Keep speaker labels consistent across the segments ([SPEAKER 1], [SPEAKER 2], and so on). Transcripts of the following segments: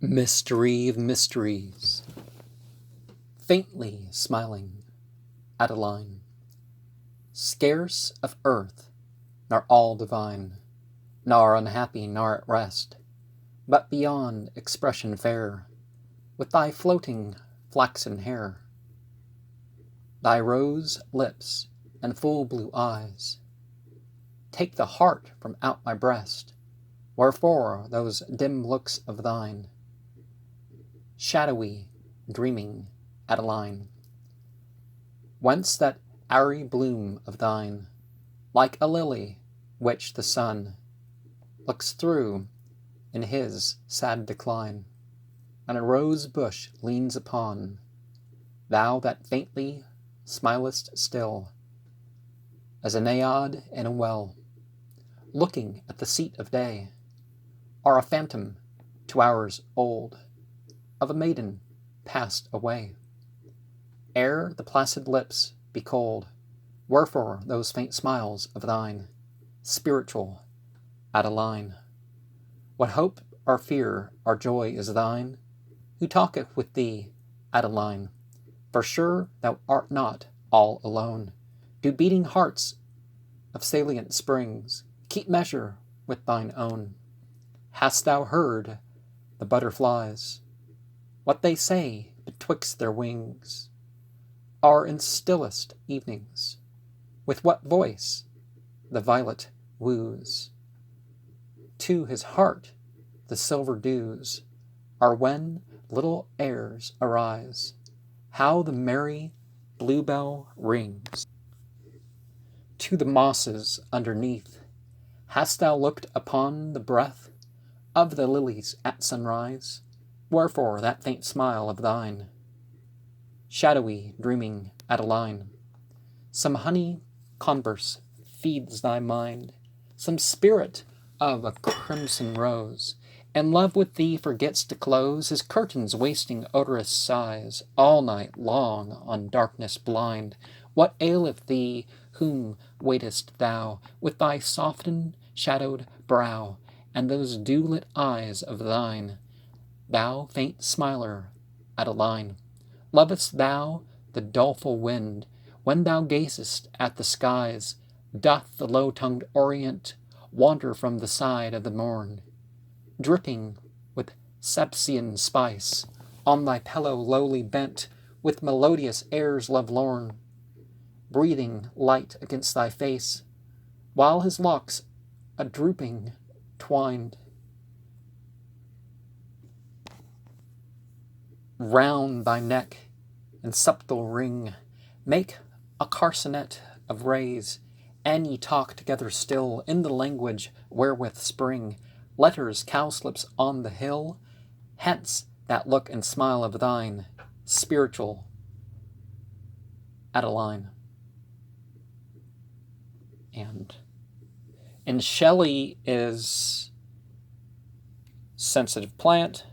[SPEAKER 1] Mystery of mysteries, faintly smiling, Adeline, scarce of earth, nor all divine, nor unhappy, nor at rest, but beyond expression fair, with thy floating flaxen hair, thy rose lips and full blue eyes, take the heart from out my breast. Wherefore those dim looks of thine, shadowy, dreaming, Adeline? Whence that airy bloom of thine, like a lily, which the sun looks through in his sad decline, and a rose bush leans upon, thou that faintly smilest still, as a naiad in a well, looking at the seat of day, or a phantom 2 hours old, of a maiden passed away, ere the placid lips be cold. Wherefore those faint smiles of thine, spiritual Adeline? What hope or fear or joy is thine, who talketh with thee, Adeline? For sure thou art not all alone. Do beating hearts of salient springs keep measure with thine own? Hast thou heard the butterflies, what they say betwixt their wings, or in stillest evenings, with what voice the violet woos to his heart the silver dews, or when little airs arise, how the merry bluebell rings to the mosses underneath? Hast thou looked upon the breath of the lilies at sunrise? Wherefore that faint smile of thine, shadowy, dreaming Adeline? Some honey converse feeds thy mind, some spirit of a crimson rose, and love with thee forgets to close his curtains, wasting odorous sighs all night long on darkness blind. What aileth thee, whom waitest thou with thy softened shadowed brow, and those dew-lit eyes of thine, thou faint smiler, Adeline? Lovest thou the doleful wind, when thou gazest at the skies? Doth the low-tongued Orient wander from the side of the morn, dripping with Sepsian spice, on thy pillow lowly bent, with melodious airs lovelorn, breathing light against thy face, while his locks a drooping twined round thy neck and subtle ring make a carcanet of rays, and ye talk together still in the language wherewith spring letters cowslips on the hill? Hence that look and smile of thine, spiritual Adeline. And Shelley is sensitive plant,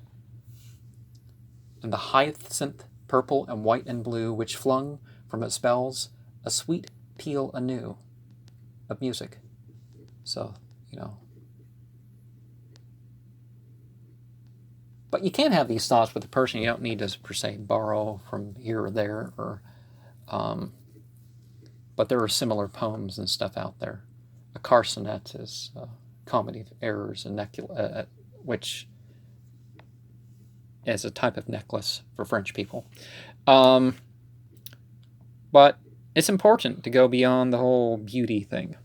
[SPEAKER 1] and the hyacinth, purple and white and blue, which flung from its bells a sweet peal anew of music. So, but you can't have these thoughts with a person. You don't need to, per se, borrow from here or there, or but there are similar poems and stuff out there. A carcanet is a comedy of errors, which is a type of necklace for French people. But it's important to go beyond the whole beauty thing.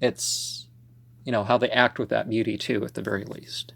[SPEAKER 1] It's, how they act with that beauty too, at the very least.